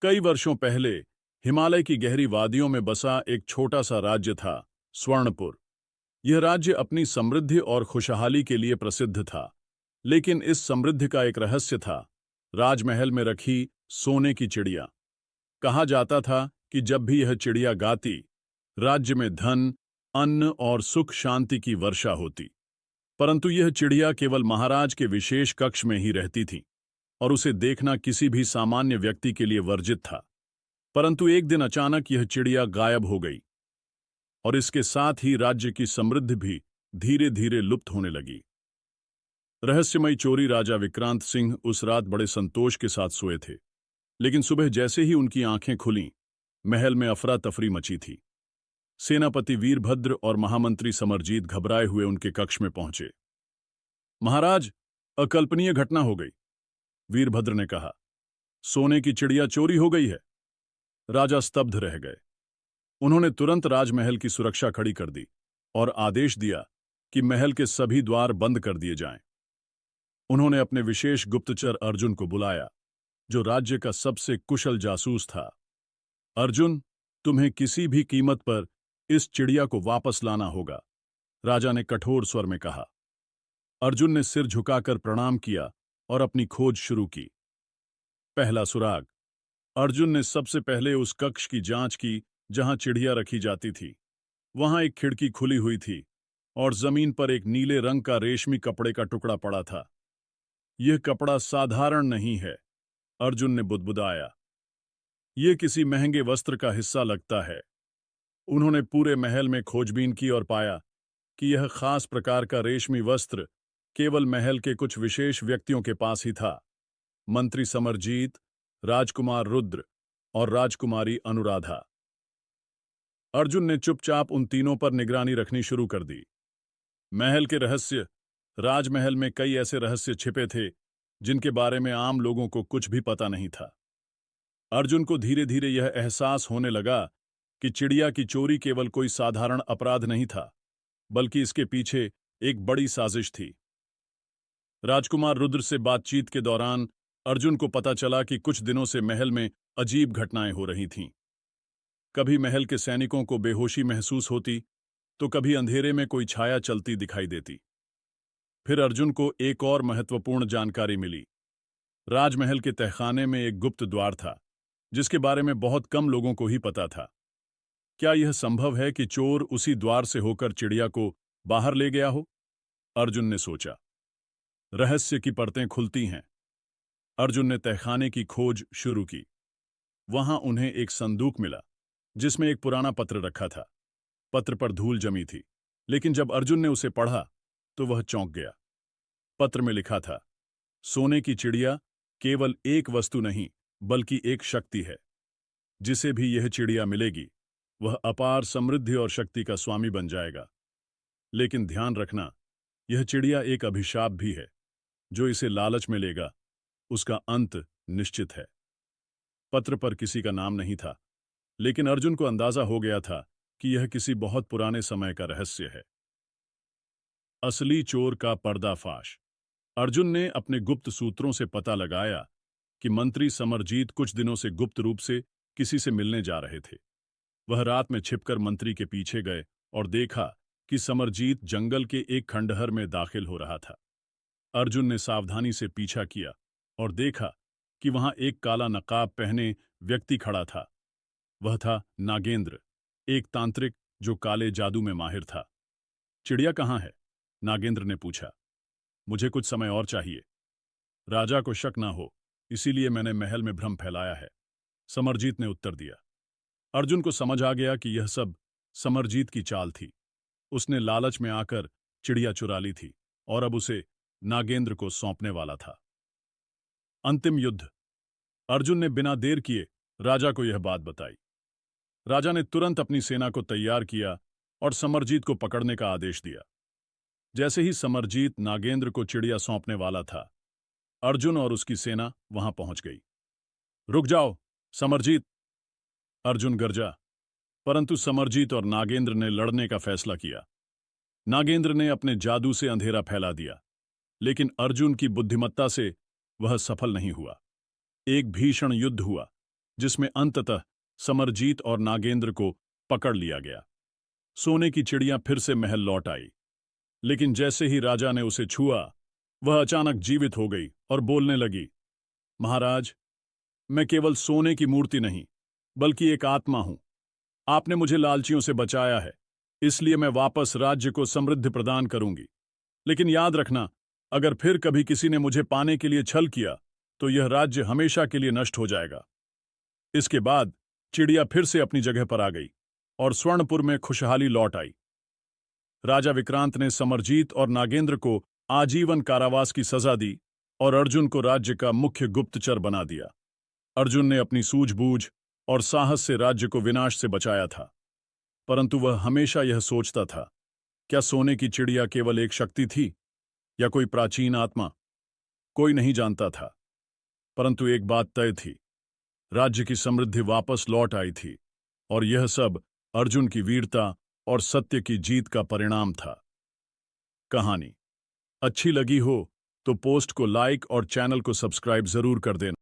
कई वर्षों पहले हिमालय की गहरी वादियों में बसा एक छोटा सा राज्य था, स्वर्णपुर। यह राज्य अपनी समृद्धि और खुशहाली के लिए प्रसिद्ध था, लेकिन इस समृद्धि का एक रहस्य था। राजमहल में रखी सोने की चिड़िया। कहा जाता था कि जब भी यह चिड़िया गाती, राज्य में धन, अन्न और सुख शांति की वर्षा होती। परंतु यह चिड़िया केवल महाराज के विशेष कक्ष में ही रहती थी और उसे देखना किसी भी सामान्य व्यक्ति के लिए वर्जित था। परंतु एक दिन अचानक यह चिड़िया गायब हो गई और इसके साथ ही राज्य की समृद्धि भी धीरे धीरे लुप्त होने लगी। रहस्यमयी चोरी राजा विक्रांत सिंह उस रात बड़े संतोष के साथ सोए थे, लेकिन सुबह जैसे ही उनकी आंखें खुलीं, महल में अफरा तफरी मची थी। सेनापति वीरभद्र और महामंत्री समरजीत घबराए हुए उनके कक्ष में पहुंचे। महाराज, अकल्पनीय घटना हो गई, वीरभद्र ने कहा। सोने की चिड़िया चोरी हो गई है। राजा स्तब्ध रह गए। उन्होंने तुरंत राजमहल की सुरक्षा खड़ी कर दी और आदेश दिया कि महल के सभी द्वार बंद कर दिए जाएं। उन्होंने अपने विशेष गुप्तचर अर्जुन को बुलाया, जो राज्य का सबसे कुशल जासूस था। अर्जुन, तुम्हें किसी भी कीमत पर इस चिड़िया को वापस लाना होगा, राजा ने कठोर स्वर में कहा। अर्जुन ने सिर झुकाकर प्रणाम किया और अपनी खोज शुरू की। पहला सुराग। अर्जुन ने सबसे पहले उस कक्ष की जांच की जहां चिड़िया रखी जाती थी। वहां एक खिड़की खुली हुई थी और जमीन पर एक नीले रंग का रेशमी कपड़े का टुकड़ा पड़ा था। यह कपड़ा साधारण नहीं है, अर्जुन ने बुदबुदाया। यह किसी महंगे वस्त्र का हिस्सा लगता है। उन्होंने पूरे महल में खोजबीन की और पाया कि यह खास प्रकार का रेशमी वस्त्र केवल महल के कुछ विशेष व्यक्तियों के पास ही था। मंत्री समरजीत, राजकुमार रुद्र और राजकुमारी अनुराधा। अर्जुन ने चुपचाप उन तीनों पर निगरानी रखनी शुरू कर दी। महल के रहस्य। राजमहल में कई ऐसे रहस्य छिपे थे जिनके बारे में आम लोगों को कुछ भी पता नहीं था। अर्जुन को धीरे धीरे यह एहसास होने लगा कि चिड़िया की चोरी केवल कोई साधारण अपराध नहीं था, बल्कि इसके पीछे एक बड़ी साजिश थी। राजकुमार रुद्र से बातचीत के दौरान अर्जुन को पता चला कि कुछ दिनों से महल में अजीब घटनाएं हो रही थीं। कभी महल के सैनिकों को बेहोशी महसूस होती, तो कभी अंधेरे में कोई छाया चलती दिखाई देती। फिर अर्जुन को एक और महत्वपूर्ण जानकारी मिली। राजमहल के तहखाने में एक गुप्त द्वार था, जिसके बारे में बहुत कम लोगों को ही पता था। क्या यह संभव है कि चोर उसी द्वार से होकर चिड़िया को बाहर ले गया हो? अर्जुन ने सोचा। रहस्य की परतें खुलती हैं। अर्जुन ने तहखाने की खोज शुरू की। वहां उन्हें एक संदूक मिला, जिसमें एक पुराना पत्र रखा था। पत्र पर धूल जमी थी, लेकिन जब अर्जुन ने उसे पढ़ा तो वह चौंक गया। पत्र में लिखा था, सोने की चिड़िया केवल एक वस्तु नहीं, बल्कि एक शक्ति है। जिसे भी यह चिड़िया मिलेगी, वह अपार समृद्धि और शक्ति का स्वामी बन जाएगा। लेकिन ध्यान रखना, यह चिड़िया एक अभिशाप भी है। जो इसे लालच में लेगा, उसका अंत निश्चित है। पत्र पर किसी का नाम नहीं था, लेकिन अर्जुन को अंदाजा हो गया था कि यह किसी बहुत पुराने समय का रहस्य है। असली चोर का पर्दाफाश। अर्जुन ने अपने गुप्त सूत्रों से पता लगाया कि मंत्री समरजीत कुछ दिनों से गुप्त रूप से किसी से मिलने जा रहे थे। वह रात में छिपकर मंत्री के पीछे गए और देखा कि समरजीत जंगल के एक खंडहर में दाखिल हो रहा था। अर्जुन ने सावधानी से पीछा किया और देखा कि वहां एक काला नकाब पहने व्यक्ति खड़ा था। वह था नागेंद्र, एक तांत्रिक जो काले जादू में माहिर था। चिड़िया कहाँ है? नागेंद्र ने पूछा। मुझे कुछ समय और चाहिए। राजा को शक ना हो, इसीलिए मैंने महल में भ्रम फैलाया है, समरजीत ने उत्तर दिया। अर्जुन को समझ आ गया कि यह सब समरजीत की चाल थी। उसने लालच में आकर चिड़िया चुरा ली थी और अब उसे नागेंद्र को सौंपने वाला था। अंतिम युद्ध। अर्जुन ने बिना देर किए राजा को यह बात बताई। राजा ने तुरंत अपनी सेना को तैयार किया और समरजीत को पकड़ने का आदेश दिया। जैसे ही समरजीत नागेंद्र को चिड़िया सौंपने वाला था, अर्जुन और उसकी सेना वहां पहुंच गई। रुक जाओ, समरजीत, अर्जुन गरजा। परंतु समरजीत और नागेंद्र ने लड़ने का फैसला किया। नागेंद्र ने अपने जादू से अंधेरा फैला दिया, लेकिन अर्जुन की बुद्धिमत्ता से वह सफल नहीं हुआ। एक भीषण युद्ध हुआ, जिसमें अंततः समरजीत और नागेंद्र को पकड़ लिया गया। सोने की चिड़िया फिर से महल लौट आई, लेकिन जैसे ही राजा ने उसे छुआ, वह अचानक जीवित हो गई और बोलने लगी, महाराज, मैं केवल सोने की मूर्ति नहीं, बल्कि एक आत्मा हूं। आपने मुझे लालचियों से बचाया है, इसलिए मैं वापस राज्य को समृद्धि प्रदान करूंगी। लेकिन याद रखना, अगर फिर कभी किसी ने मुझे पाने के लिए छल किया, तो यह राज्य हमेशा के लिए नष्ट हो जाएगा। इसके बाद चिड़िया फिर से अपनी जगह पर आ गई और स्वर्णपुर में खुशहाली लौट आई। राजा विक्रांत ने समरजीत और नागेंद्र को आजीवन कारावास की सजा दी और अर्जुन को राज्य का मुख्य गुप्तचर बना दिया। अर्जुन ने अपनी सूझबूझ और साहस से राज्य को विनाश से बचाया था, परंतु वह हमेशा यह सोचता था, क्या सोने की चिड़िया केवल एक शक्ति थी या कोई प्राचीन आत्मा? कोई नहीं जानता था, परंतु एक बात तय थी, राज्य की समृद्धि वापस लौट आई थी और यह सब अर्जुन की वीरता और सत्य की जीत का परिणाम था। कहानी अच्छी लगी हो तो पोस्ट को लाइक और चैनल को सब्सक्राइब जरूर कर देना।